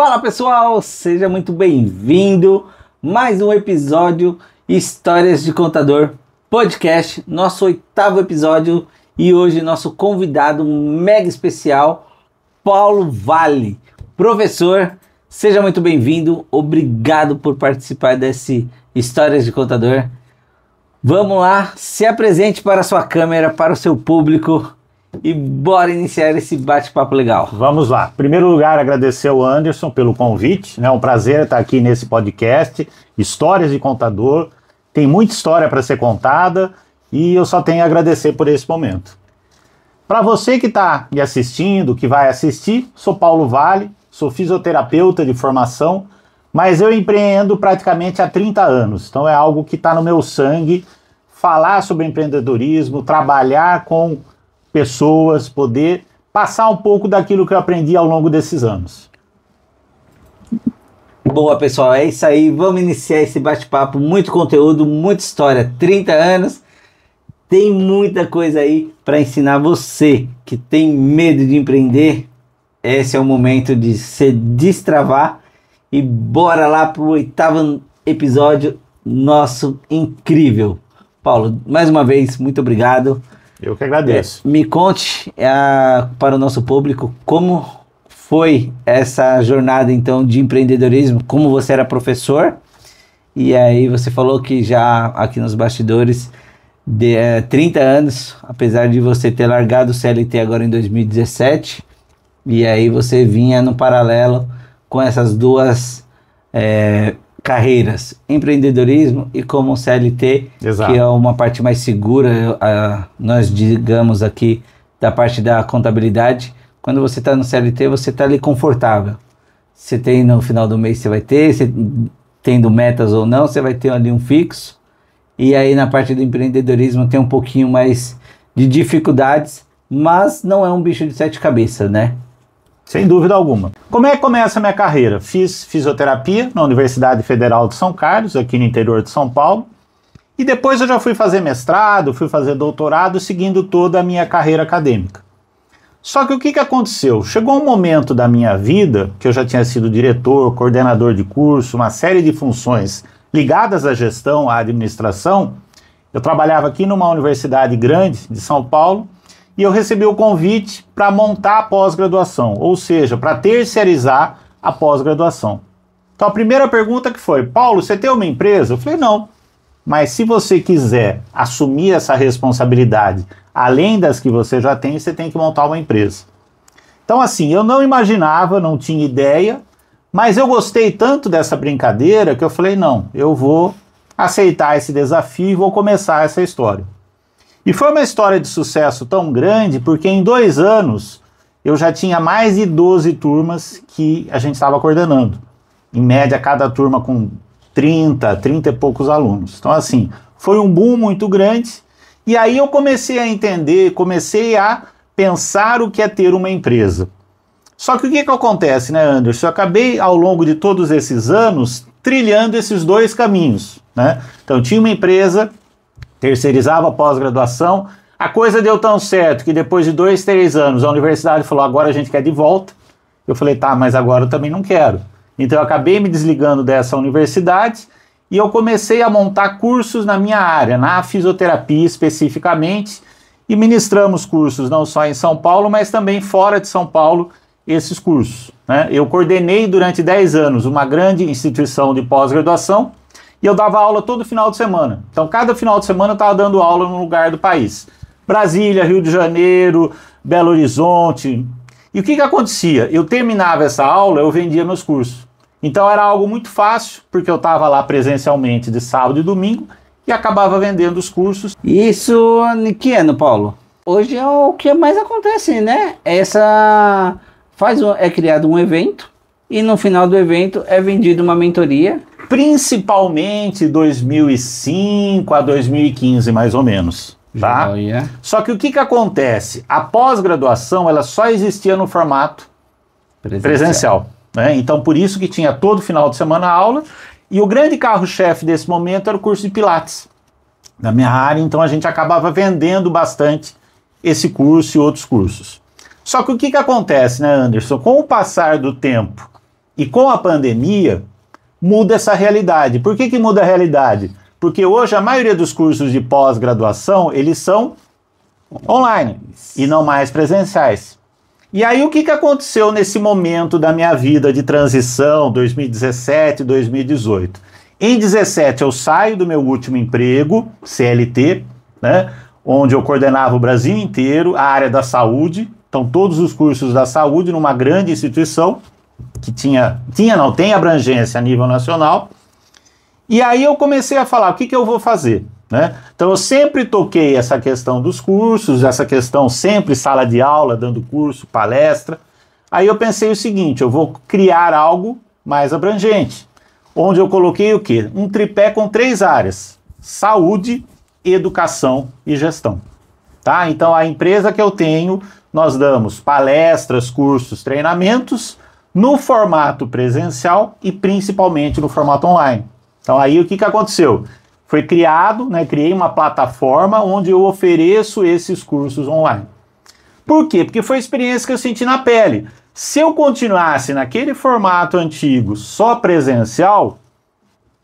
Fala pessoal, seja muito bem-vindo. Mais um episódio Histórias de Contador Podcast, nosso 8º episódio e hoje nosso convidado mega especial, Paulo Vale. Professor, seja muito bem-vindo, obrigado por participar desse Histórias de Contador. Vamos lá, se apresente para a sua câmera, para o seu público e bora iniciar esse bate-papo legal. Vamos lá. Em primeiro lugar, agradecer ao Anderson pelo convite, né? É um prazer estar aqui nesse podcast, Histórias de Contador. Tem muita história para ser contada e eu só tenho a agradecer por esse momento. Para você que está me assistindo, que vai assistir, sou Paulo Vale, sou fisioterapeuta de formação, mas eu empreendo praticamente há 30 anos, então é algo que está no meu sangue, falar sobre empreendedorismo, trabalhar com pessoas, poder passar um pouco daquilo que eu aprendi ao longo desses anos. Boa pessoal, é isso aí, vamos iniciar esse bate-papo, muito conteúdo, muita história, 30 anos, tem muita coisa aí para ensinar você que tem medo de empreender. Esse é o momento de se destravar e bora lá pro 8º episódio nosso incrível. Paulo, mais uma vez, muito obrigado. Eu que agradeço. Me conte para o nosso público como foi essa jornada então de empreendedorismo, como você era professor e aí você falou que já aqui nos bastidores de 30 anos, apesar de você ter largado o CLT agora em 2017, e aí você vinha no paralelo com essas duas carreiras, empreendedorismo e como CLT, Exato. Que é uma parte mais segura, nós digamos aqui da parte da contabilidade. Quando você está no CLT, você está ali confortável. Você tem no final do mês, você vai ter, você, tendo metas ou não, você vai ter ali um fixo. E aí na parte do empreendedorismo tem um pouquinho mais de dificuldades, mas não é um bicho de 7 cabeças, né? Sem dúvida alguma. Como é que começa a minha carreira? Fiz fisioterapia na Universidade Federal de São Carlos, aqui no interior de São Paulo. E depois eu já fui fazer mestrado, fui fazer doutorado, seguindo toda a minha carreira acadêmica. Só que o que aconteceu? Chegou um momento da minha vida, que eu já tinha sido diretor, coordenador de curso, uma série de funções ligadas à gestão, à administração. Eu trabalhava aqui numa universidade grande de São Paulo, e eu recebi o convite para montar a pós-graduação, ou seja, para terceirizar a pós-graduação. Então a primeira pergunta que foi: Paulo, você tem uma empresa? Eu falei, não, mas se você quiser assumir essa responsabilidade, além das que você já tem, você tem que montar uma empresa. Então assim, eu não imaginava, não tinha ideia, mas eu gostei tanto dessa brincadeira que eu falei, não, eu vou aceitar esse desafio e vou começar essa história. E foi uma história de sucesso tão grande, porque em 2 anos eu já tinha mais de 12 turmas que a gente estava coordenando. Em média, cada turma com 30 e poucos alunos. Então assim, foi um boom muito grande. E aí eu comecei a entender, comecei a pensar o que é ter uma empresa. Só que o que acontece, né, Anderson? Eu acabei, ao longo de todos esses anos, trilhando esses 2 caminhos, né? Então eu tinha uma empresa, terceirizava a pós-graduação, a coisa deu tão certo que depois de 2, 3 anos a universidade falou, agora a gente quer de volta. Eu falei, tá, mas agora eu também não quero. Então eu acabei me desligando dessa universidade e eu comecei a montar cursos na minha área, na fisioterapia especificamente, e ministramos cursos não só em São Paulo, mas também fora de São Paulo, esses cursos, né? Eu coordenei durante 10 anos uma grande instituição de pós-graduação e eu dava aula todo final de semana. Então cada final de semana eu estava dando aula num lugar do país. Brasília, Rio de Janeiro, Belo Horizonte. E o que acontecia? Eu terminava essa aula, eu vendia meus cursos. Então era algo muito fácil, porque eu estava lá presencialmente de sábado e domingo e acabava vendendo os cursos. Isso em que ano, Paulo? Hoje é o que mais acontece, né? É criado um evento e no final do evento é vendido uma mentoria. Principalmente 2005 a 2015, mais ou menos. Tá? Só que o que acontece? A pós-graduação ela só existia no formato presencial. Né? Então por isso que tinha todo final de semana aula e o grande carro-chefe desse momento era o curso de Pilates na minha área, então a gente acabava vendendo bastante esse curso e outros cursos. Só que o que acontece, né, Anderson? Com o passar do tempo E com a pandemia, muda essa realidade. Por que muda a realidade? Porque hoje a maioria dos cursos de pós-graduação, eles são online e não mais presenciais. E aí o que aconteceu nesse momento da minha vida de transição, 2017, 2018? Em 2017 eu saio do meu último emprego, CLT, né, onde eu coordenava o Brasil inteiro, a área da saúde, então todos os cursos da saúde numa grande instituição, que tem abrangência a nível nacional. E aí eu comecei a falar, o que eu vou fazer? Né? Então eu sempre toquei essa questão dos cursos, essa questão sempre sala de aula, dando curso, palestra. Aí eu pensei o seguinte, eu vou criar algo mais abrangente, onde eu coloquei o quê? Um tripé com 3 áreas, saúde, educação e gestão. Tá? Então a empresa que eu tenho, nós damos palestras, cursos, treinamentos, no formato presencial e principalmente no formato online. Então aí o que aconteceu? Foi criado, né, criei uma plataforma onde eu ofereço esses cursos online. Por quê? Porque foi a experiência que eu senti na pele. Se eu continuasse naquele formato antigo, só presencial,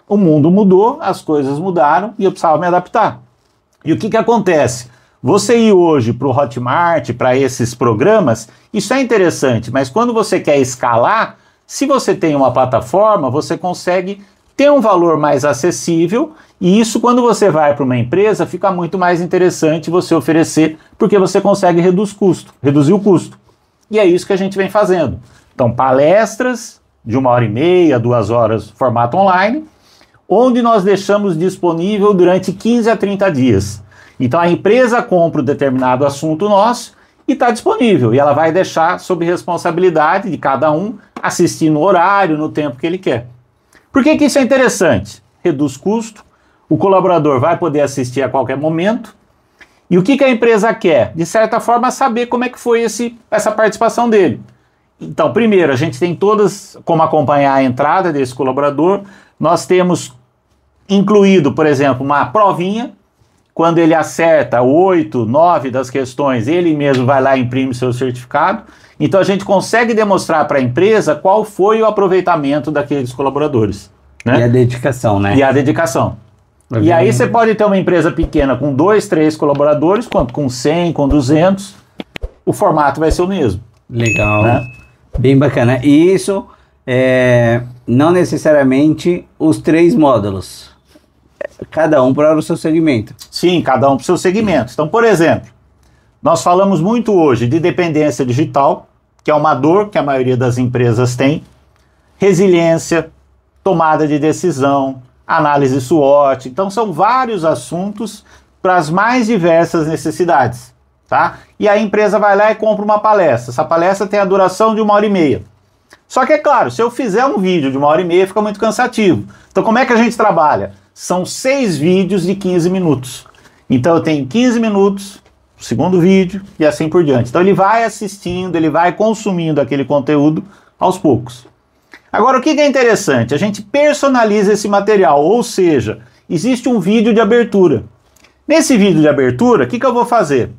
o mundo mudou, as coisas mudaram e eu precisava me adaptar. E o que acontece? Você ir hoje para o Hotmart, para esses programas, isso é interessante, mas quando você quer escalar, se você tem uma plataforma, você consegue ter um valor mais acessível, e isso quando você vai para uma empresa fica muito mais interessante você oferecer, porque você consegue reduzir o custo. E é isso que a gente vem fazendo. Então palestras de 1h30, 2 horas, formato online, onde nós deixamos disponível durante 15 a 30 dias. Então a empresa compra um determinado assunto nosso e está disponível, e ela vai deixar sob responsabilidade de cada um assistir no horário, no tempo que ele quer. Por que isso é interessante? Reduz custo, o colaborador vai poder assistir a qualquer momento. E o que a empresa quer? De certa forma, saber como é que foi essa participação dele. Então, primeiro, a gente tem todas como acompanhar a entrada desse colaborador. Nós temos incluído, por exemplo, uma provinha. Quando ele acerta 8, 9 das questões, ele mesmo vai lá e imprime seu certificado. Então a gente consegue demonstrar para a empresa qual foi o aproveitamento daqueles colaboradores. Né? E a dedicação, né? E a dedicação. E aí você pode ter uma empresa pequena com 2, 3 colaboradores, quanto com 100, com 200, o formato vai ser o mesmo. Legal, né? Bem bacana. E isso não necessariamente os 3 módulos, cada um para o seu segmento. Sim, cada um para o seu segmento. Então, por exemplo, nós falamos muito hoje de dependência digital, que é uma dor que a maioria das empresas tem, resiliência, tomada de decisão, análise SWOT. Então são vários assuntos para as mais diversas necessidades. Tá? E a empresa vai lá e compra uma palestra. Essa palestra tem a duração de 1h30. Só que é claro, se eu fizer um vídeo de 1h30 fica muito cansativo. Então como é que a gente trabalha? São 6 vídeos de 15 minutos. Então eu tenho 15 minutos, o segundo vídeo e assim por diante. Então ele vai assistindo, ele vai consumindo aquele conteúdo aos poucos. Agora o que é interessante? A gente personaliza esse material, ou seja, existe um vídeo de abertura. Nesse vídeo de abertura, o que eu vou fazer?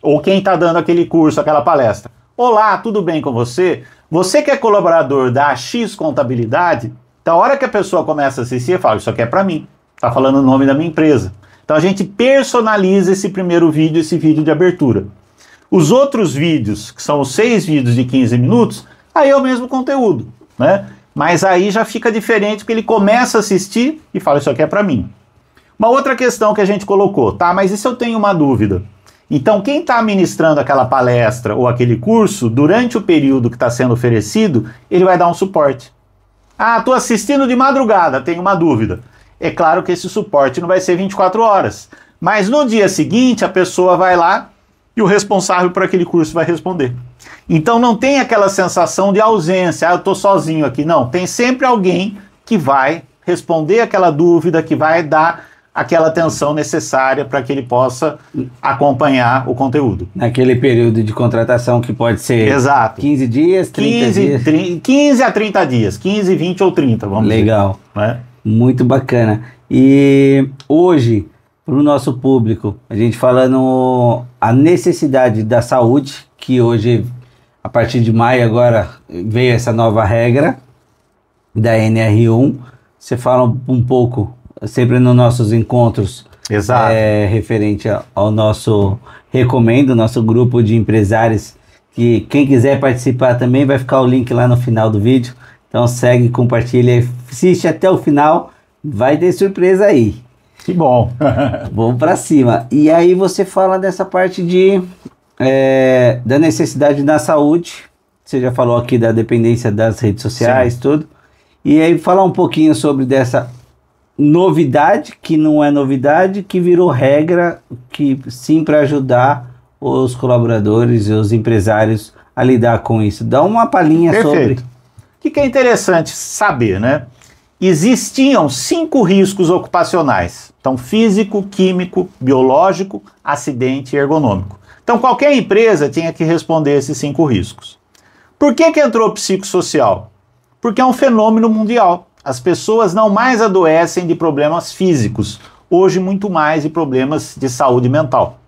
Ou quem está dando aquele curso, aquela palestra. Olá, tudo bem com você? Você que é colaborador da X Contabilidade, da hora que a pessoa começa a assistir, fala, isso aqui é para mim. Está falando o nome da minha empresa. Então a gente personaliza esse primeiro vídeo, esse vídeo de abertura. Os outros vídeos, que são os 6 vídeos de 15 minutos, aí é o mesmo conteúdo, né? Mas aí já fica diferente, porque ele começa a assistir e fala, isso aqui é para mim. Uma outra questão que a gente colocou, tá, mas e se eu tenho uma dúvida? Então quem está ministrando aquela palestra ou aquele curso, durante o período que está sendo oferecido, ele vai dar um suporte. Ah, estou assistindo de madrugada, tenho uma dúvida. É claro que esse suporte não vai ser 24 horas, mas no dia seguinte a pessoa vai lá e o responsável por aquele curso vai responder. Então não tem aquela sensação de ausência, eu estou sozinho aqui. Não, tem sempre alguém que vai responder aquela dúvida, que vai dar aquela atenção necessária para que ele possa acompanhar o conteúdo. Naquele período de contratação que pode ser Exato. 15 dias, 30 dias. 15 a 30 dias, 15, 20 ou 30, vamos dizer. Legal, né? Muito bacana. E hoje, para o nosso público, a gente falando a necessidade da saúde, que hoje, a partir de maio agora, veio essa nova regra, da NR1. Você fala um pouco, sempre nos nossos encontros, Exato. Referente ao nosso Recomendo, nosso grupo de empresários, que quem quiser participar também vai ficar o link lá no final do vídeo. Então segue, compartilha, assiste até o final, vai ter surpresa aí. Que bom. Vamos para cima. E aí você fala dessa parte da necessidade da saúde. Você já falou aqui da dependência das redes sociais, tudo. E aí falar um pouquinho sobre dessa novidade, que não é novidade, que virou regra, que sim, para ajudar os colaboradores e os empresários a lidar com isso. Dá uma palhinha sobre... O que é interessante saber, né? Existiam 5 riscos ocupacionais. Então, físico, químico, biológico, acidente e ergonômico. Então, qualquer empresa tinha que responder esses 5 riscos. Por que entrou o psicossocial? Porque é um fenômeno mundial. As pessoas não mais adoecem de problemas físicos, hoje muito mais de problemas de saúde mental.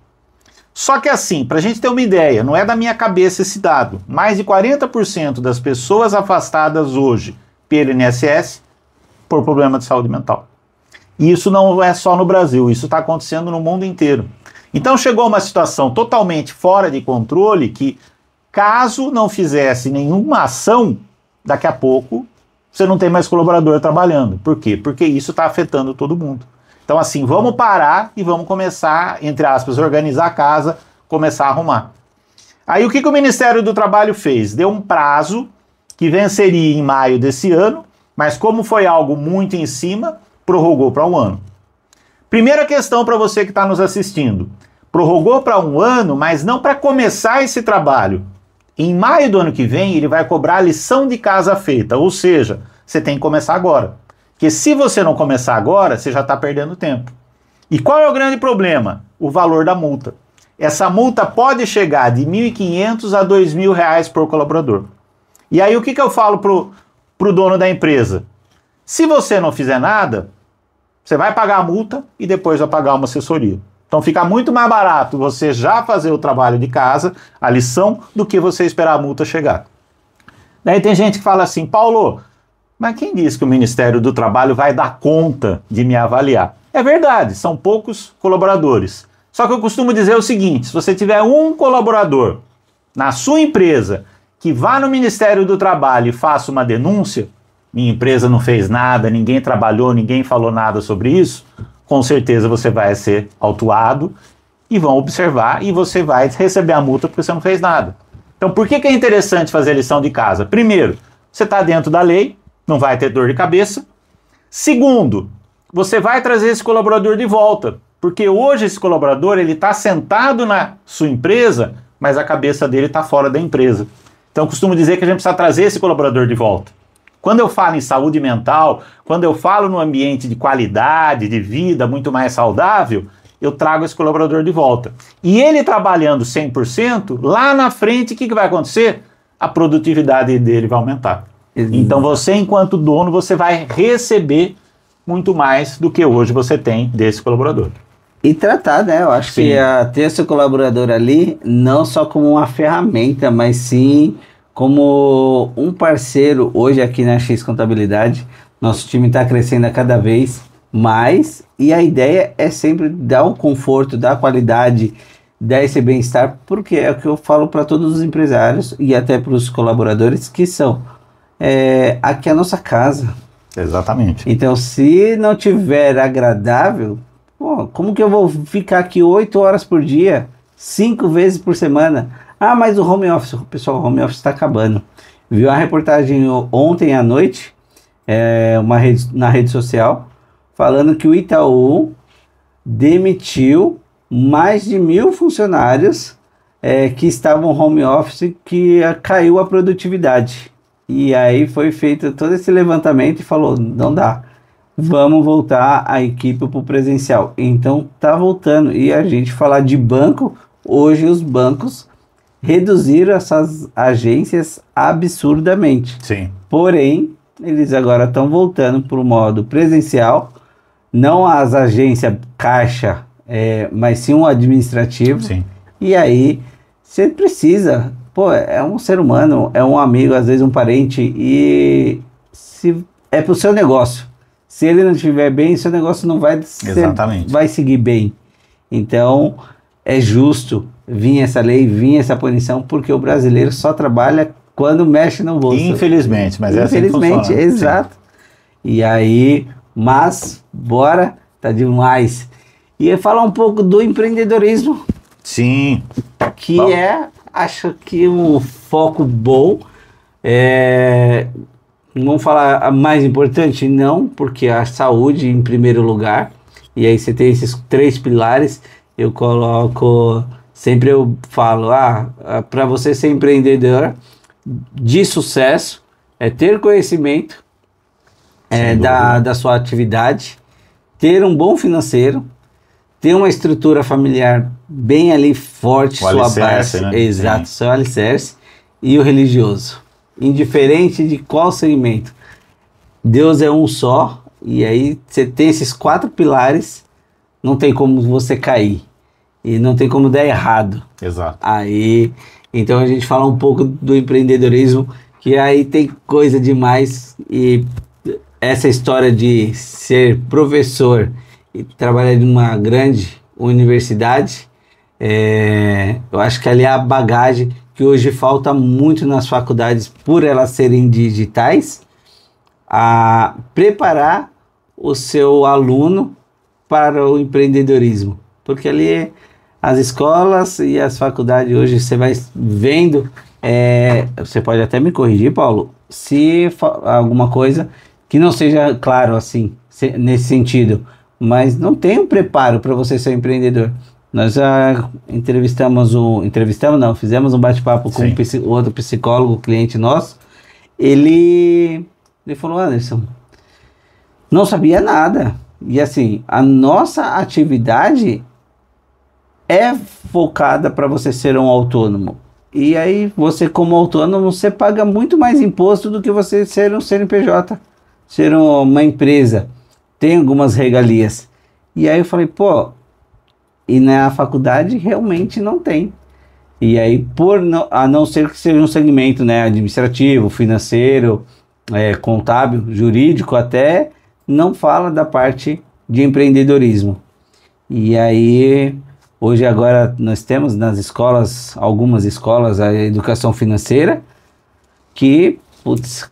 Só que assim, para a gente ter uma ideia, não é da minha cabeça esse dado, mais de 40% das pessoas afastadas hoje pelo INSS por problema de saúde mental. E isso não é só no Brasil, isso está acontecendo no mundo inteiro. Então chegou uma situação totalmente fora de controle que, caso não fizesse nenhuma ação, daqui a pouco você não tem mais colaborador trabalhando. Por quê? Porque isso está afetando todo mundo. Então assim, vamos parar e vamos começar, entre aspas, organizar a casa, começar a arrumar. Aí o que o Ministério do Trabalho fez? Deu um prazo que venceria em maio desse ano, mas como foi algo muito em cima, prorrogou para 1 ano. Primeira questão para você que está nos assistindo. Prorrogou para 1 ano, mas não para começar esse trabalho. Em maio do ano que vem, ele vai cobrar a lição de casa feita, ou seja, você tem que começar agora. Porque se você não começar agora, você já está perdendo tempo. E qual é o grande problema? O valor da multa. Essa multa pode chegar de R$ 1.500 a R$ 2.000 por colaborador. E aí o que eu falo pro dono da empresa? Se você não fizer nada, você vai pagar a multa e depois vai pagar uma assessoria. Então fica muito mais barato você já fazer o trabalho de casa, a lição, do que você esperar a multa chegar. Daí tem gente que fala assim, Paulo, mas quem disse que o Ministério do Trabalho vai dar conta de me avaliar? É verdade, são poucos colaboradores. Só que eu costumo dizer o seguinte, se você tiver um colaborador na sua empresa que vá no Ministério do Trabalho e faça uma denúncia, minha empresa não fez nada, ninguém trabalhou, ninguém falou nada sobre isso, com certeza você vai ser autuado e vão observar e você vai receber a multa porque você não fez nada. Então por que é interessante fazer a lição de casa? Primeiro, você está dentro da lei, não vai ter dor de cabeça. Segundo, você vai trazer esse colaborador de volta, porque hoje esse colaborador ele está sentado na sua empresa, mas a cabeça dele está fora da empresa. Então eu costumo dizer que a gente precisa trazer esse colaborador de volta. Quando eu falo em saúde mental, quando eu falo no ambiente de qualidade, de vida muito mais saudável, eu trago esse colaborador de volta. E ele trabalhando 100%, lá na frente o que vai acontecer? A produtividade dele vai aumentar. Então você, enquanto dono, você vai receber muito mais do que hoje você tem desse colaborador. E tratar, né? Eu acho que ter seu colaborador ali, não só como uma ferramenta, mas sim como um parceiro. Hoje aqui na X Contabilidade, nosso time está crescendo a cada vez mais e a ideia é sempre dar um conforto, dar qualidade, dar esse bem-estar, porque é o que eu falo para todos os empresários e até para os colaboradores que são... aqui é a nossa casa. Exatamente. Então, se não tiver agradável, como que eu vou ficar aqui 8 horas por dia, 5 vezes por semana? Ah, mas o home office, pessoal, o home office está acabando. Viu a reportagem ontem à noite, na rede social, falando que o Itaú demitiu mais de 1.000 funcionários que estavam home office, que caiu a produtividade. E aí foi feito todo esse levantamento e falou, não dá, vamos voltar a equipe para o presencial. Então tá voltando. E a gente falar de banco, hoje os bancos reduziram essas agências absurdamente. Sim. Porém, eles agora estão voltando para o modo presencial, não as agências caixa, mas sim um administrativo. Sim. E aí você precisa... é um ser humano, é um amigo, às vezes um parente, e se é para o seu negócio. Se ele não estiver bem, seu negócio não vai, vai seguir bem. Então, é justo vir essa lei, vir essa punição, porque o brasileiro só trabalha quando mexe no bolso. Infelizmente, mas é assim que funciona. Infelizmente, exato. Sim. E aí, mas, bora, tá demais. E falar um pouco do empreendedorismo. Sim. Que acho que um foco bom. Vamos falar a mais importante? Não, porque a saúde em primeiro lugar. E aí você tem esses 3 pilares. Eu coloco, sempre eu falo, para você ser empreendedor de sucesso, é ter conhecimento da sua atividade, ter um bom financeiro, ter uma estrutura familiar bem ali forte, sua base, né? Exato, seu alicerce, e o religioso. Indiferente de qual segmento. Deus é um só, e aí você tem esses 4 pilares, não tem como você cair. E não tem como dar errado. Exato. Aí, então a gente fala um pouco do empreendedorismo, que aí tem coisa demais. E essa história de ser professor e trabalhar em uma grande universidade, eu acho que ali é a bagagem que hoje falta muito nas faculdades, por elas serem digitais, a preparar o seu aluno para o empreendedorismo. Porque ali as escolas e as faculdades hoje você vai vendo, você pode até me corrigir, Paulo, se alguma coisa que não seja claro assim, nesse sentido, mas não tem um preparo para você ser empreendedor. Nós já fizemos um bate-papo com um outro psicólogo, cliente nosso. Ele falou, Anderson, não sabia nada. E assim, a nossa atividade é focada para você ser um autônomo. E aí, você como autônomo, você paga muito mais imposto do que você ser um CNPJ, ser uma empresa. Tem algumas regalias. E aí eu falei, e na faculdade realmente não tem. E aí, a não ser que seja um segmento, né, administrativo, financeiro, contábil, jurídico até, não fala da parte de empreendedorismo. E aí, hoje agora nós temos nas escolas, algumas escolas, a educação financeira, que,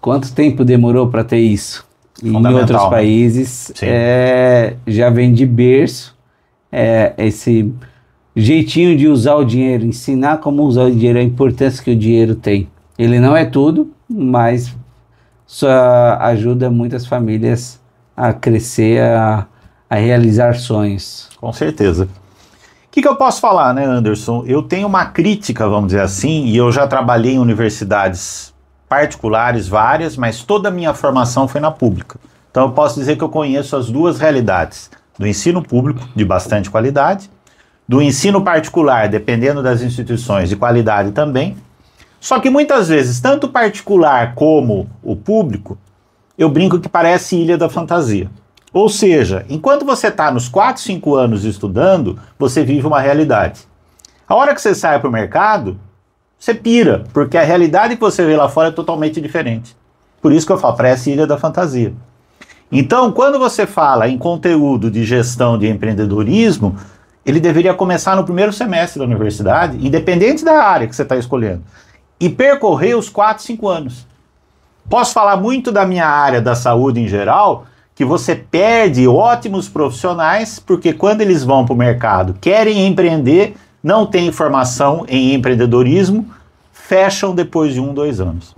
quanto tempo demorou para ter isso? E em outros países já vem de berço esse jeitinho de usar o dinheiro, ensinar como usar o dinheiro, a importância que o dinheiro tem. Ele não é tudo, mas só ajuda muitas famílias a crescer, a realizar sonhos. Com certeza. O que eu posso falar, né, Anderson? Eu tenho uma crítica, vamos dizer assim, e eu já trabalhei em universidades particulares, várias, mas toda a minha formação foi na pública. Então eu posso dizer que eu conheço as duas realidades, do ensino público, de bastante qualidade, do ensino particular, dependendo das instituições, de qualidade também. Só que muitas vezes, tanto o particular como o público, eu brinco que parece ilha da fantasia. Ou seja, enquanto você está nos 4, 5 anos estudando, você vive uma realidade. A hora que você sai para o mercado, você pira, porque a realidade que você vê lá fora é totalmente diferente. Por isso que eu falo, parece ilha da fantasia. Então, quando você fala em conteúdo de gestão de empreendedorismo, ele deveria começar no primeiro semestre da universidade, independente da área que você está escolhendo, e percorrer os 4, 5 anos. Posso falar muito da minha área da saúde em geral, que você perde ótimos profissionais, porque quando eles vão para o mercado, querem empreender, não têm formação em empreendedorismo, fecham depois de 1, 2 anos.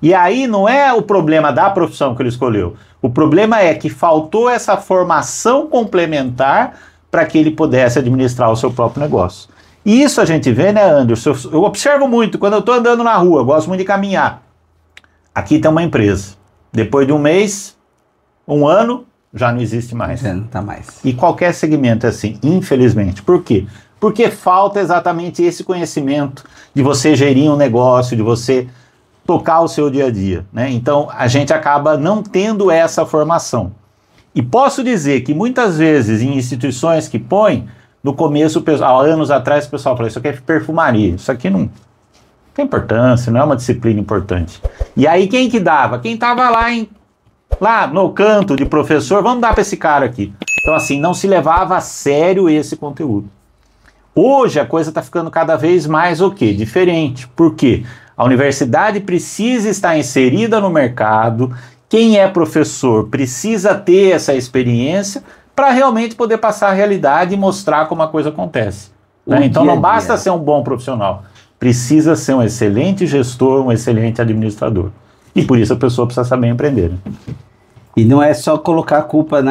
E aí não é o problema da profissão que ele escolheu, o problema é que faltou essa formação complementar para que ele pudesse administrar o seu próprio negócio. E isso a gente vê, né, Anderson? Eu observo muito, quando eu estou andando na rua, eu gosto muito de caminhar. Aqui tem uma empresa. Depois de 1 mês, 1 ano, já não existe mais. Não tá mais. E qualquer segmento é assim, infelizmente. Por quê? Porque falta exatamente esse conhecimento de você gerir um negócio, de você tocar o seu dia a dia, né? Então, a gente acaba não tendo essa formação. E posso dizer que muitas vezes em instituições que põem, no começo, há anos atrás, o pessoal falou, isso aqui é perfumaria, isso aqui não tem importância, não é uma disciplina importante. E aí quem que dava? Quem estava lá Lá no canto de professor, vamos dar para esse cara aqui. Então, assim, não se levava a sério esse conteúdo. Hoje a coisa está ficando cada vez mais o quê? Diferente. Por quê? A universidade precisa estar inserida no mercado, quem é professor precisa ter essa experiência para realmente poder passar a realidade e mostrar como a coisa acontece. Né? Então não basta ser um bom profissional, precisa ser um excelente gestor, um excelente administrador. E por isso a pessoa precisa saber empreender. Né? E não é só colocar a culpa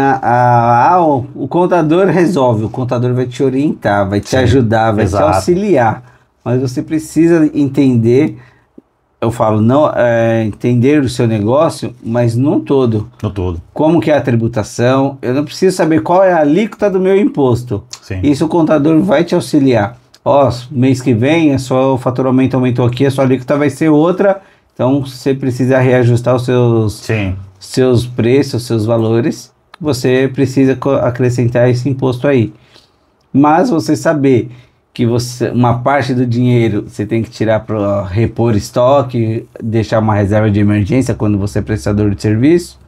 o contador resolve, o contador vai te orientar, vai te ajudar, vai te auxiliar. Mas você precisa entender, eu falo, não entender o seu negócio, mas não todo. No todo. Como que é a tributação, eu não preciso saber qual é a alíquota do meu imposto. Sim. Isso o contador vai te auxiliar. Mês que vem, o faturamento aumentou aqui, a sua alíquota vai ser outra, então você precisa reajustar os seus preços, seus valores, você precisa acrescentar esse imposto aí. Mas você saber que uma parte do dinheiro você tem que tirar para repor estoque, deixar uma reserva de emergência quando você é prestador de serviço,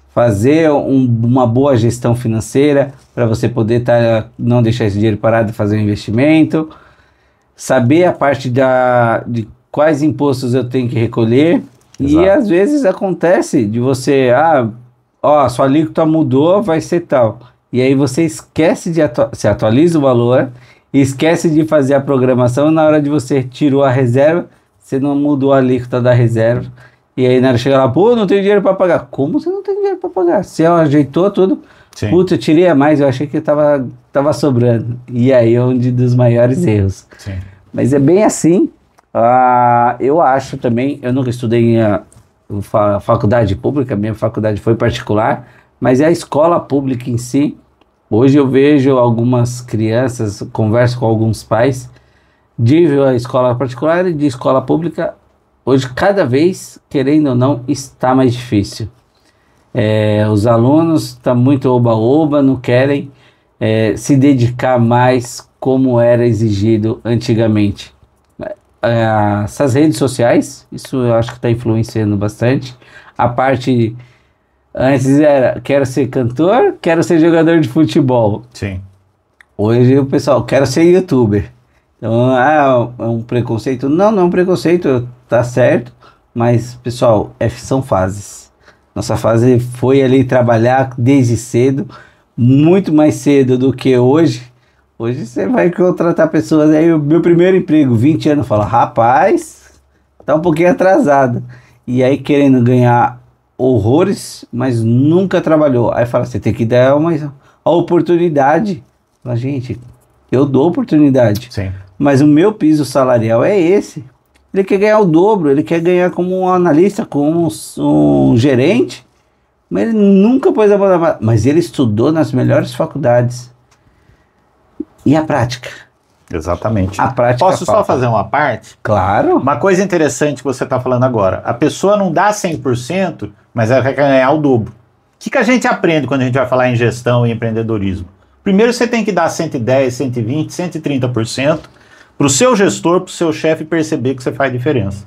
fazer uma boa gestão financeira para você poder não deixar esse dinheiro parado e fazer um investimento, saber a parte de quais impostos eu tenho que recolher. Exato. E às vezes acontece de você, a sua alíquota mudou, vai ser tal. E aí você esquece você atualiza o valor, esquece de fazer a programação, na hora de você tirou a reserva, você não mudou a alíquota da reserva. E aí na hora de chegar lá, não tenho dinheiro para pagar. Como você não tem dinheiro para pagar? Você ajeitou tudo. Sim. Eu tirei a mais, eu achei que tava sobrando. E aí é um dos maiores erros. Sim. Mas é bem assim. Eu acho também, eu nunca estudei em faculdade pública, minha faculdade foi particular, mas é a escola pública em si. Hoje eu vejo algumas crianças, converso com alguns pais de escola particular e de escola pública. Hoje, cada vez, querendo ou não, está mais difícil. Os alunos estão muito oba-oba, não querem se dedicar mais como era exigido antigamente. Essas redes sociais, isso eu acho que está influenciando bastante. A parte, antes era, quero ser cantor, quero ser jogador de futebol. Sim. Hoje o pessoal, quero ser youtuber. Então, é um preconceito? Não é um preconceito, tá certo. Mas, pessoal, são fases. Nossa fase foi ali trabalhar desde cedo, muito mais cedo do que hoje. Hoje você vai contratar pessoas aí, o meu primeiro emprego, 20 anos, fala, rapaz, tá um pouquinho atrasado. E aí querendo ganhar horrores, mas nunca trabalhou. Aí fala, você tem que dar a oportunidade. Fala, gente, eu dou oportunidade. Sim. Mas o meu piso salarial é esse. Ele quer ganhar o dobro, ele quer ganhar como um analista, como um gerente, mas ele nunca pôs a mão na massa. Mas ele estudou nas melhores faculdades. E a prática? Exatamente. A prática. Posso só fazer uma parte? Claro. Uma coisa interessante que você está falando agora. A pessoa não dá 100%, mas ela quer ganhar o dobro. O que a gente aprende quando a gente vai falar em gestão e empreendedorismo? Primeiro você tem que dar 110, 120, 130% para o seu gestor, para o seu chefe perceber que você faz diferença.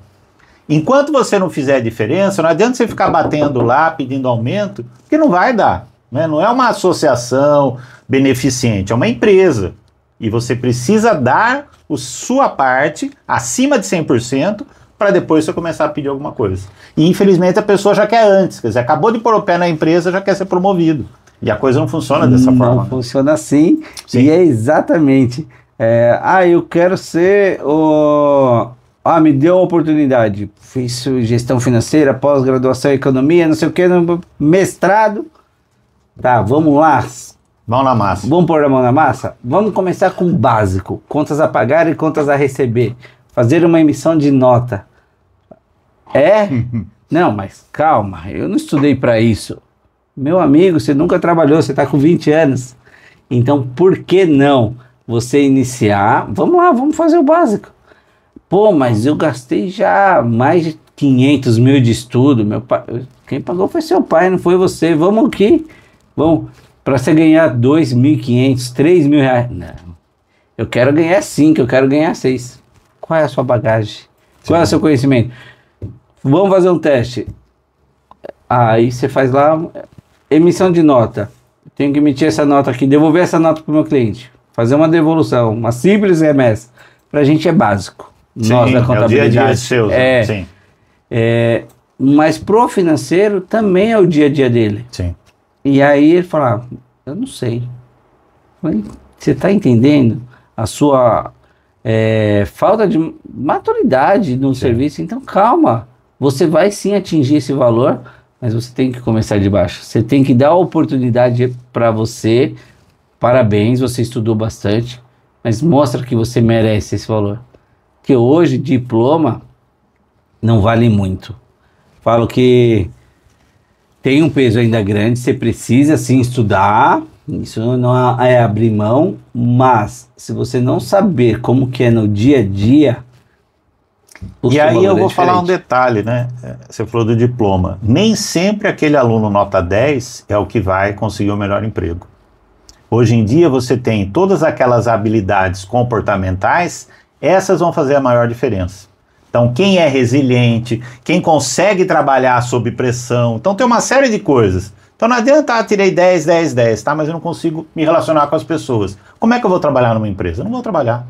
Enquanto você não fizer diferença, não adianta você ficar batendo lá, pedindo aumento, porque não vai dar. Né? Não é uma associação beneficente, é uma empresa. E você precisa dar a sua parte acima de 100% para depois você começar a pedir alguma coisa. E infelizmente a pessoa já quer antes, quer dizer, acabou de pôr o pé na empresa, já quer ser promovido. E a coisa não funciona dessa forma. Não funciona assim. Sim. E é exatamente. Eu quero ser o... me deu uma oportunidade. Fiz gestão financeira, pós-graduação em economia, não sei o que, mestrado. Tá, vamos lá. Mão na massa. Vamos pôr a mão na massa? Vamos começar com o básico. Contas a pagar e contas a receber. Fazer uma emissão de nota. Não, mas calma, eu não estudei para isso. Meu amigo, você nunca trabalhou, você está com 20 anos. Então, por que não você iniciar? Vamos lá, vamos fazer o básico. Mas eu gastei já mais de 500 mil de estudo. Meu pai, quem pagou foi seu pai, não foi você. Vamos aqui. Vamos, para você ganhar 2.500, 3.000 reais. Não, eu quero ganhar 5, eu quero ganhar 6. Qual é a sua bagagem? Qual é o seu conhecimento? Vamos fazer um teste. Aí você faz lá, emissão de nota. Tenho que emitir essa nota aqui, devolver essa nota para o meu cliente. Fazer uma devolução, uma simples remessa. Para a gente é básico. Sim, Nós da contabilidade. É o dia a dia seu. Sim. Mas pro financeiro também é o dia a dia dele. Sim. E aí ele fala, eu não sei. Falei, você está entendendo a sua falta de maturidade no serviço? Então calma, você vai sim atingir esse valor, mas você tem que começar de baixo. Você tem que dar a oportunidade para você. Parabéns, você estudou bastante, mas mostra que você merece esse valor. Porque hoje diploma não vale muito. Falo que tem um peso ainda grande, você precisa sim estudar, isso não é abrir mão, mas se você não saber como que é no dia a dia... E aí eu vou falar um detalhe, né? Você falou do diploma. Nem sempre aquele aluno nota 10 é o que vai conseguir o melhor emprego. Hoje em dia você tem todas aquelas habilidades comportamentais, essas vão fazer a maior diferença. Então quem é resiliente, quem consegue trabalhar sob pressão, então tem uma série de coisas. Então não adianta, tirei 10, 10, 10, tá? Mas eu não consigo me relacionar com as pessoas. Como é que eu vou trabalhar numa empresa? Eu não vou trabalhar.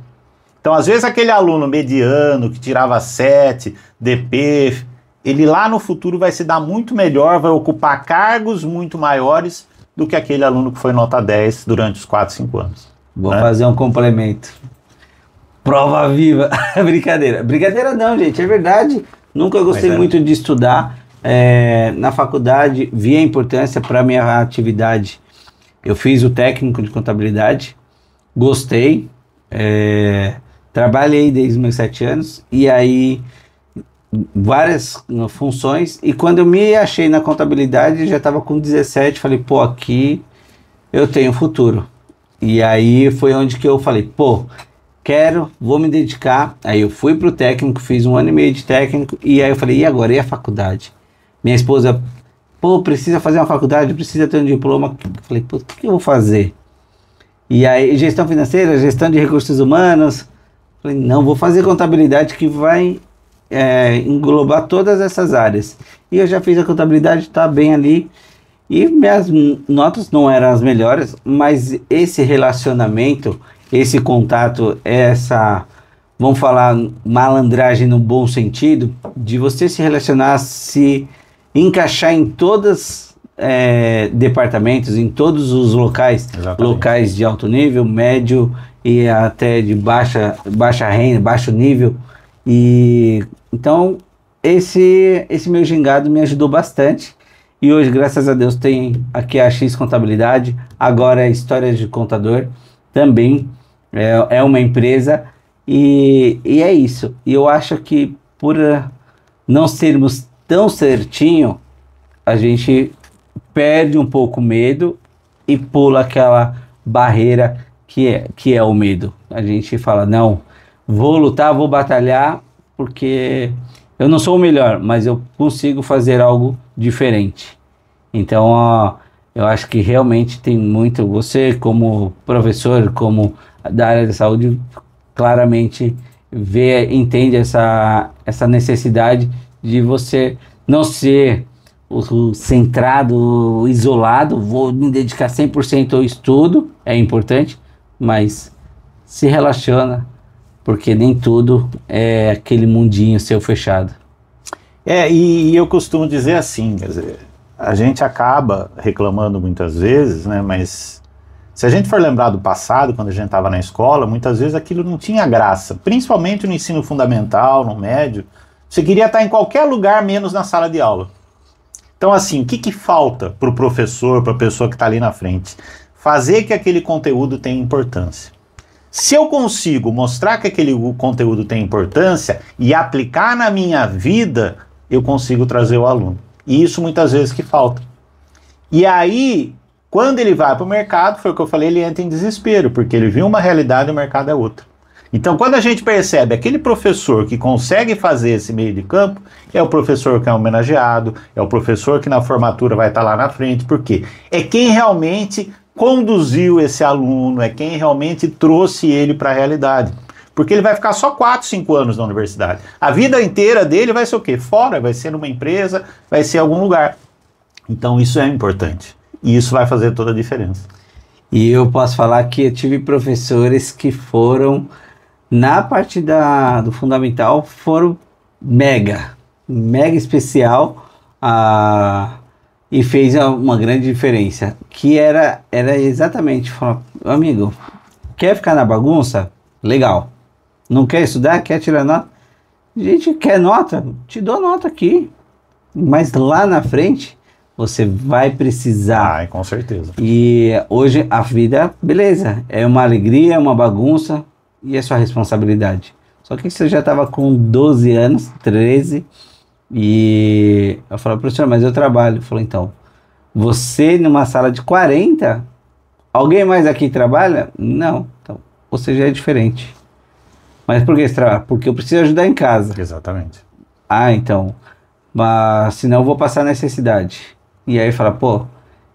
Então às vezes aquele aluno mediano que tirava 7, DP, ele lá no futuro vai se dar muito melhor, vai ocupar cargos muito maiores do que aquele aluno que foi nota 10 durante os 4, 5 anos. Vou fazer um complemento. Prova viva. Brincadeira. Brincadeira não, gente. É verdade. Nunca gostei muito de estudar. Na faculdade, vi a importância para minha atividade. Eu fiz o técnico de contabilidade. Gostei. Trabalhei desde os meus 7 anos. E aí, várias funções. E quando eu me achei na contabilidade, já estava com 17. Falei, pô, aqui eu tenho futuro. E aí foi onde que eu falei, pô, vou me dedicar. Aí eu fui pro técnico, fiz 1 ano e meio de técnico, e aí eu falei, e agora? E a faculdade? Minha esposa, pô, precisa fazer uma faculdade, precisa ter um diploma. Eu falei, pô, o que eu vou fazer? E aí, gestão financeira, gestão de recursos humanos. Eu falei, não, vou fazer contabilidade que vai englobar todas essas áreas. E eu já fiz a contabilidade, tá bem ali. E minhas notas não eram as melhores, mas esse relacionamento, esse contato, vamos falar, malandragem no bom sentido, de você se relacionar, se encaixar em todos departamentos, em todos os locais, locais de alto nível, médio e até de baixa renda, baixo nível. E então esse meu gingado me ajudou bastante. E hoje, graças a Deus, tem aqui a X Contabilidade, agora é Histórias de Contador, também é uma empresa, e é isso. E eu acho que por não sermos tão certinho, a gente perde um pouco o medo e pula aquela barreira que é o medo. A gente fala, não, vou lutar, vou batalhar, porque eu não sou o melhor, mas eu consigo fazer algo diferente. Então, eu acho que realmente tem muito, você como professor, como da área da saúde, claramente entende essa necessidade de você não ser o centrado, o isolado, vou me dedicar 100% ao estudo, é importante, mas se relaciona, porque nem tudo é aquele mundinho seu fechado. E eu costumo dizer assim, quer dizer, a gente acaba reclamando muitas vezes, né, mas se a gente for lembrar do passado, quando a gente estava na escola, muitas vezes aquilo não tinha graça, principalmente no ensino fundamental, no médio, você queria estar em qualquer lugar menos na sala de aula. Então assim, o que falta para o professor, para a pessoa que está ali na frente? Fazer que aquele conteúdo tenha importância. Se eu consigo mostrar que aquele conteúdo tem importância e aplicar na minha vida, eu consigo trazer o aluno. E isso muitas vezes que falta. E aí, quando ele vai para o mercado, foi o que eu falei, ele entra em desespero, porque ele viu uma realidade e o mercado é outra. Então, quando a gente percebe aquele professor que consegue fazer esse meio de campo, é o professor que é homenageado, é o professor que na formatura vai estar lá na frente, porque é quem realmente conduziu esse aluno, é quem realmente trouxe ele para a realidade. Porque ele vai ficar só 4, 5 anos na universidade. A vida inteira dele vai ser o quê? Fora, vai ser numa empresa, vai ser em algum lugar. Então isso é importante. E isso vai fazer toda a diferença. E eu posso falar que eu tive professores que foram, na parte do fundamental, foram mega especial, e fez uma grande diferença. Que era exatamente, falar, amigo, quer ficar na bagunça? Legal. Não quer estudar? Quer tirar nota? Gente, quer nota? Te dou nota aqui. Mas lá na frente, você vai precisar. Com certeza. E hoje a vida, beleza, é uma alegria, é uma bagunça e é sua responsabilidade. Só que você já estava com 12 anos, 13, e eu falei, professor, mas eu trabalho. Eu falei, então, você numa sala de 40, alguém mais aqui trabalha? Não, então, você já é diferente. Mas por que você trabalha? Porque eu preciso ajudar em casa. Exatamente. Então, mas senão eu vou passar necessidade. E aí fala, pô,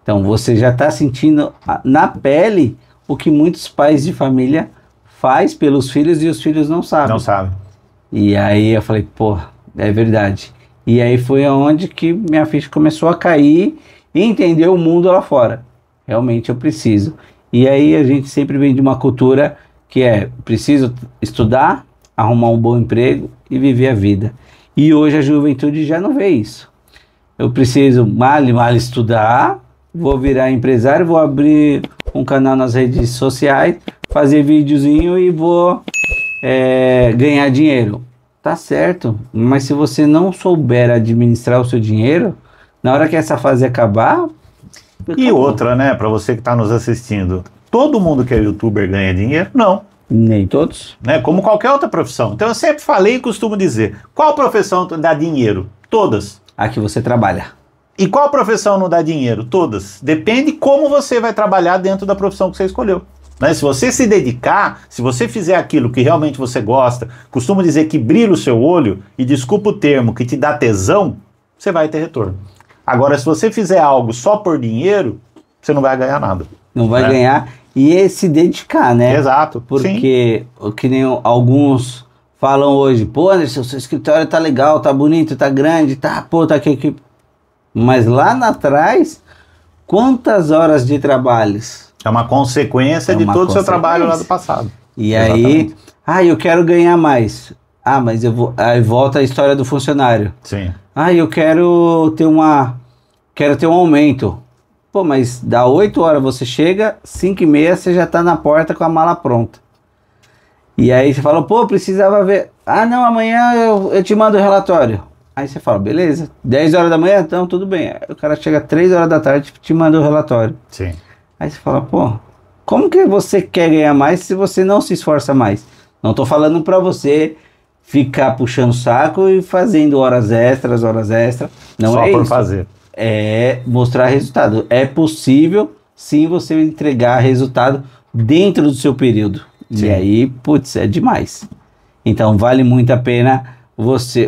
então você já está sentindo na pele o que muitos pais de família faz pelos filhos e os filhos não sabem. Não sabem. E aí eu falei, pô, é verdade. E aí foi onde que minha ficha começou a cair e entender o mundo lá fora. Realmente eu preciso. E aí a gente sempre vem de uma cultura que é, preciso estudar, arrumar um bom emprego e viver a vida. E hoje a juventude já não vê isso. Eu preciso mal estudar, vou virar empresário, vou abrir um canal nas redes sociais, fazer videozinho e vou ganhar dinheiro. Tá certo, mas se você não souber administrar o seu dinheiro, na hora que essa fase acabar... E outra, né, para você que está nos assistindo, todo mundo que é youtuber ganha dinheiro? Não. Nem todos. Né, como qualquer outra profissão. Então eu sempre falei e costumo dizer, qual profissão dá dinheiro? Todas. A que você trabalha. E qual profissão não dá dinheiro? Todas. Depende como você vai trabalhar dentro da profissão que você escolheu. Né? Se você se dedicar, se você fizer aquilo que realmente você gosta, costumo dizer que brilha o seu olho, e desculpa o termo, que te dá tesão, você vai ter retorno. Agora, se você fizer algo só por dinheiro, você não vai ganhar nada. Não vai ganhar e se dedicar, né? Exato. Porque, que nem alguns falam hoje, pô, Anderson, seu escritório tá legal, tá bonito, tá grande, tá aqui. Mas lá atrás, quantas horas de trabalhos? É uma consequência de todo o seu trabalho lá do passado. E exatamente. Aí, eu quero ganhar mais. Mas eu vou. Aí volta a história do funcionário. Sim. Eu quero ter um aumento. Pô, mas dá 8 horas, você chega, 5h30 você já tá na porta com a mala pronta. E aí você fala, pô, precisava ver. Não, amanhã eu te mando o relatório. Aí você fala, beleza, 10 horas da manhã, então tudo bem. Aí o cara chega 3 horas da tarde e te manda o relatório. Sim. Aí você fala, pô, como que você quer ganhar mais se você não se esforça mais? Não tô falando pra você ficar puxando o saco e fazendo horas extras. Não só é por isso. fazer. É mostrar resultado. É possível, sim, você entregar resultado dentro do seu período. Sim. E aí, putz, é demais. Então, vale muito a pena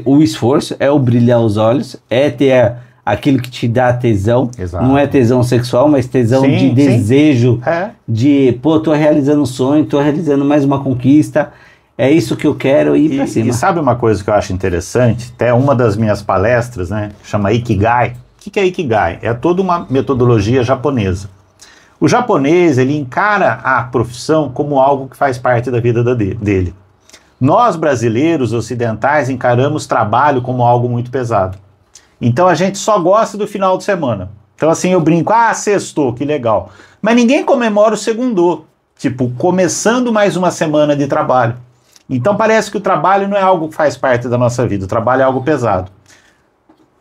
o esforço, é o brilhar os olhos, é ter aquilo que te dá tesão. Exato. Não é tesão sexual, mas tesão de desejo, de, pô, tô realizando um sonho, tô realizando mais uma conquista, é isso que eu quero ir pra cima. E sabe uma coisa que eu acho interessante? Até uma das minhas palestras, né, chama Ikigai. O que é Ikigai? É toda uma metodologia japonesa. O japonês, ele encara a profissão como algo que faz parte da vida dele. Nós, brasileiros ocidentais, encaramos trabalho como algo muito pesado. Então a gente só gosta do final de semana. Então assim eu brinco, sextou, que legal. Mas ninguém comemora o segundô, tipo, começando mais uma semana de trabalho. Então parece que o trabalho não é algo que faz parte da nossa vida, o trabalho é algo pesado.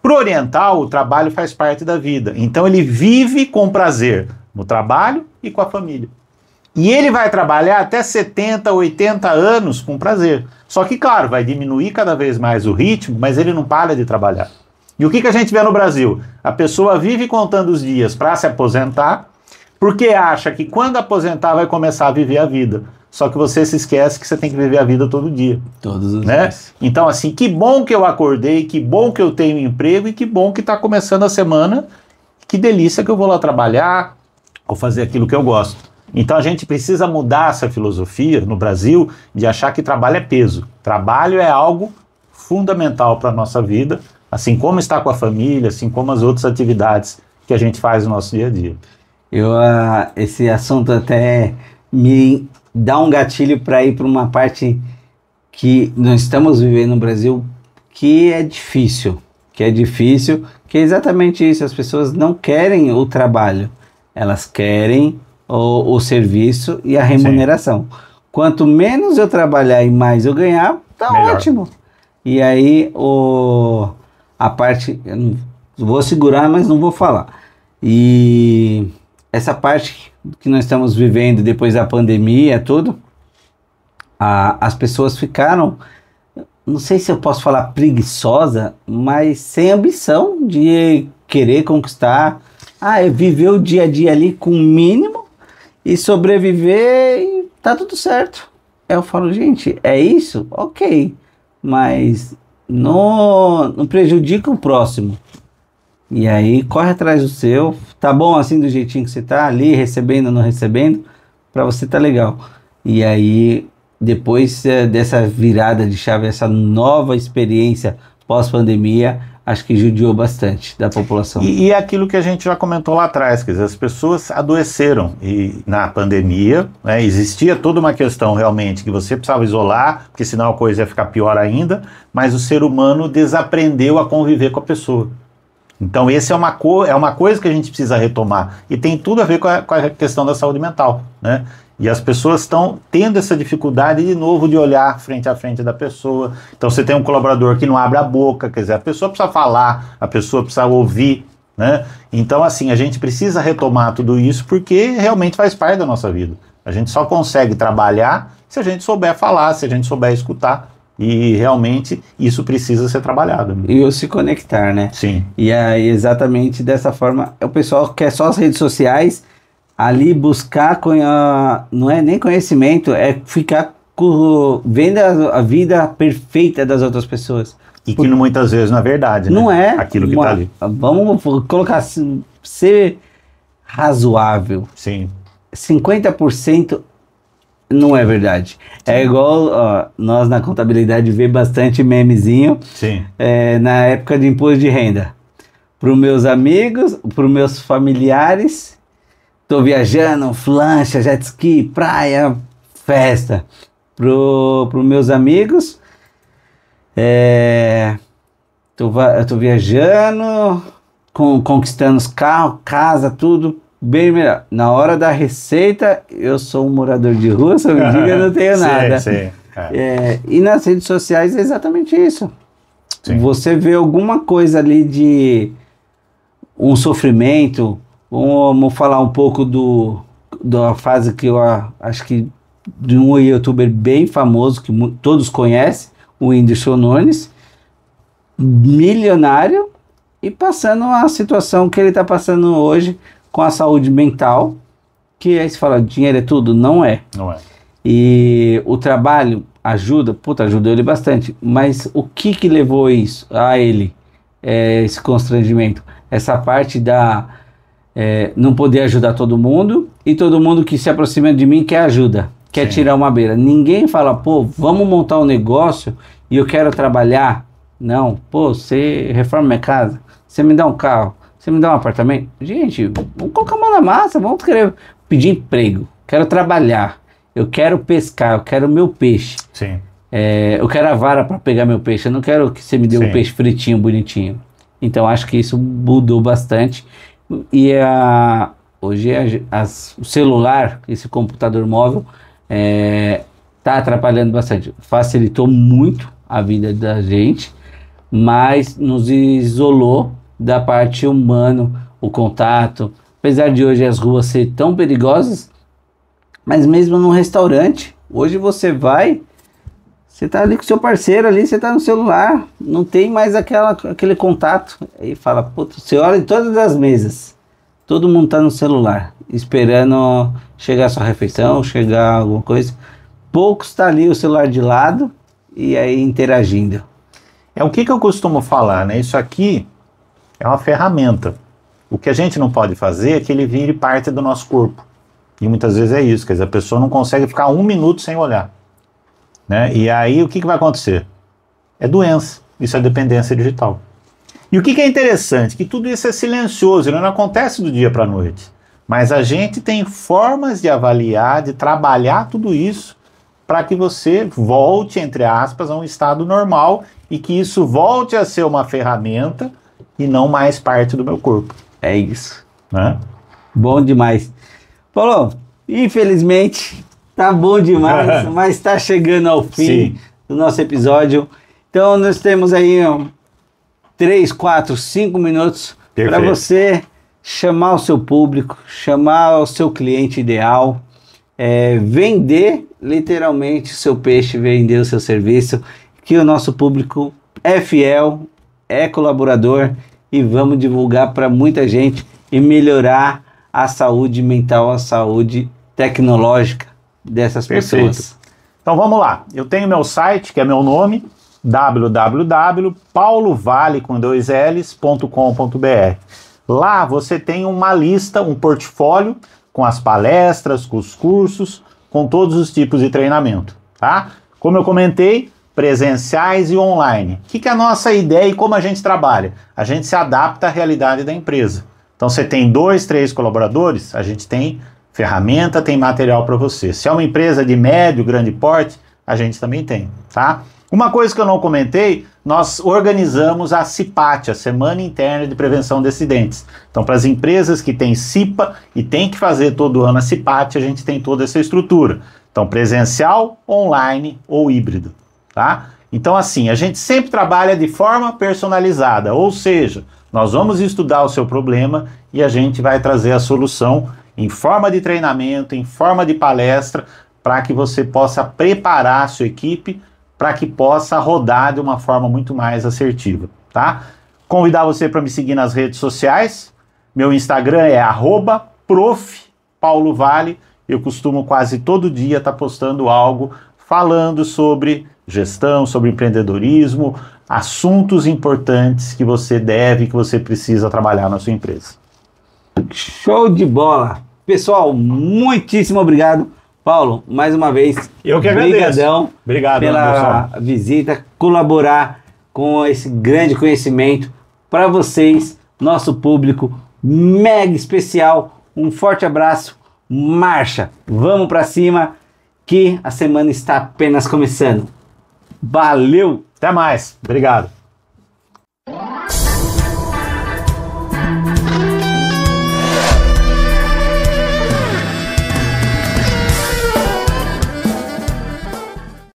Para o oriental, o trabalho faz parte da vida. Então ele vive com prazer no trabalho e com a família. E ele vai trabalhar até 70, 80 anos com prazer. Só que, claro, vai diminuir cada vez mais o ritmo, mas ele não para de trabalhar. E o que a gente vê no Brasil? A pessoa vive contando os dias para se aposentar, porque acha que quando aposentar vai começar a viver a vida. Só que você se esquece que você tem que viver a vida todo dia. Todos os dias. Então, assim, que bom que eu acordei, que bom que eu tenho emprego e que bom que está começando a semana. Que delícia que eu vou lá trabalhar, vou fazer aquilo que eu gosto. Então a gente precisa mudar essa filosofia no Brasil de achar que trabalho é peso. Trabalho é algo fundamental para a nossa vida, assim como estar com a família, assim como as outras atividades que a gente faz no nosso dia a dia. Esse assunto até me dá um gatilho para ir para uma parte que nós estamos vivendo no Brasil, que é difícil, que é exatamente isso. As pessoas não querem o trabalho, elas querem o serviço e a remuneração. Sim. Quanto menos eu trabalhar e mais eu ganhar, tá melhor. Ótimo. E aí a parte, eu não vou segurar, mas não vou falar. E essa parte que nós estamos vivendo depois da pandemia, tudo, as pessoas ficaram, não sei se eu posso falar preguiçosa, mas sem ambição de querer conquistar. É viver o dia a dia ali com o mínimo e sobreviver e tá tudo certo. Eu falo, gente, é isso? Ok, mas não prejudica o próximo. E aí corre atrás do seu, tá bom assim do jeitinho que você tá ali, recebendo ou não recebendo, pra você tá legal. E aí, depois dessa virada de chave, essa nova experiência pós-pandemia, acho que judiou bastante da população. E é aquilo que a gente já comentou lá atrás, quer dizer, as pessoas adoeceram e na pandemia, né, existia toda uma questão realmente que você precisava isolar, porque senão a coisa ia ficar pior ainda, mas o ser humano desaprendeu a conviver com a pessoa. Então essa é uma coisa que a gente precisa retomar e tem tudo a ver com a questão da saúde mental, né? E as pessoas estão tendo essa dificuldade de novo de olhar frente a frente da pessoa. Então você tem um colaborador que não abre a boca, quer dizer, a pessoa precisa falar, a pessoa precisa ouvir, né? Então assim, a gente precisa retomar tudo isso porque realmente faz parte da nossa vida. A gente só consegue trabalhar se a gente souber falar, se a gente souber escutar. E realmente isso precisa ser trabalhado. Né? E se conectar, né? Sim. E aí exatamente dessa forma, o pessoal quer só as redes sociais, ali buscar, não é nem conhecimento, é ficar vendo a vida perfeita das outras pessoas. E que muitas vezes não é verdade, né? Não é. Aquilo que está ali. Vamos colocar assim, ser razoável. Sim. 50% não é verdade. Sim. É igual, nós na contabilidade vê bastante memezinho. Sim. Na época de imposto de renda. Para os meus amigos, para os meus familiares, tô viajando, flancha, jet ski, praia, festa. Para os meus amigos, tô viajando, conquistando os carros, casa, tudo. Bem melhor. Na hora da receita, eu sou um morador de rua, sou mendigo, eu não tenho nada. Sim. E nas redes sociais é exatamente isso. Sim. Você vê alguma coisa ali de um sofrimento, vamos falar um pouco da fase que eu acho que de um youtuber bem famoso, que todos conhecem, o Whindersson Nunes, milionário, e passando a situação que ele está passando hoje, com a saúde mental, que aí se fala, dinheiro é tudo? Não é. Não é. E o trabalho ajudou ele bastante, mas o que levou isso a ele, esse constrangimento? Essa parte não poder ajudar todo mundo, e todo mundo que se aproxima de mim quer ajuda, quer tirar uma beira. Ninguém fala, vamos montar um negócio e eu quero trabalhar. Não, você reforma minha casa, você me dá um carro, você me dá um apartamento? Gente, vamos colocar a mão na massa, vamos querer pedir emprego. Quero trabalhar, eu quero pescar, eu quero meu peixe. Sim. Eu quero a vara para pegar meu peixe, eu não quero que você me dê um peixe fritinho, bonitinho. Então acho que isso mudou bastante. E hoje o celular, esse computador móvel, está atrapalhando bastante. Facilitou muito a vida da gente, mas nos isolou da parte humana, o contato. Apesar de hoje as ruas serem tão perigosas, mas mesmo num restaurante, hoje você tá ali com seu parceiro ali, você tá no celular, não tem mais aquele contato. Aí fala, você olha em todas as mesas, todo mundo tá no celular, esperando chegar a sua refeição, chegar alguma coisa. Poucos tá ali o celular de lado e aí interagindo. O que eu costumo falar, né? Isso aqui é uma ferramenta. O que a gente não pode fazer é que ele vire parte do nosso corpo. E muitas vezes é isso, quer dizer, a pessoa não consegue ficar 1 minuto sem olhar. Né? E aí o que vai acontecer? É doença, isso é dependência digital. E o que é interessante? Que tudo isso é silencioso, ele não acontece do dia para a noite. Mas a gente tem formas de avaliar, de trabalhar tudo isso para que você volte, entre aspas, a um estado normal e que isso volte a ser uma ferramenta e não mais parte do meu corpo. É isso. Né? Bom demais. Paulo, infelizmente, tá bom demais, mas tá chegando ao fim do nosso episódio. Então, nós temos aí 3, 4, 5 minutos para você chamar o seu público, chamar o seu cliente ideal, vender literalmente o seu peixe, vender o seu serviço, que o nosso público é fiel, é colaborador e vamos divulgar para muita gente e melhorar a saúde mental, a saúde tecnológica dessas pessoas. Então vamos lá, eu tenho meu site, que é meu nome, www.paulovale.com.br. Lá você tem uma lista, um portfólio com as palestras, com os cursos, com todos os tipos de treinamento, tá? Como eu comentei, presenciais e online. O que é a nossa ideia e como a gente trabalha? A gente se adapta à realidade da empresa. Então você tem 2, 3 colaboradores, a gente tem ferramenta, tem material para você. Se é uma empresa de médio, grande porte, a gente também tem, tá? Uma coisa que eu não comentei, nós organizamos a CIPAT, a Semana Interna de Prevenção de Acidentes. Então, para as empresas que têm CIPA e tem que fazer todo ano a CIPAT, a gente tem toda essa estrutura. Então, presencial, online ou híbrido, tá? Então, assim, a gente sempre trabalha de forma personalizada, ou seja, nós vamos estudar o seu problema e a gente vai trazer a solução em forma de treinamento, em forma de palestra, para que você possa preparar a sua equipe para que possa rodar de uma forma muito mais assertiva, tá? Convidar você para me seguir nas redes sociais. Meu Instagram é @prof.paulovale. Eu costumo quase todo dia estar postando algo falando sobre gestão, sobre empreendedorismo, assuntos importantes que você deve, que você precisa trabalhar na sua empresa. Show de bola! Pessoal, muitíssimo obrigado. Paulo, mais uma vez, eu que agradeço. Obrigado pela visita, colaborar com esse grande conhecimento para vocês, nosso público mega especial. Um forte abraço, marcha, vamos para cima que a semana está apenas começando. Valeu! Até mais, obrigado.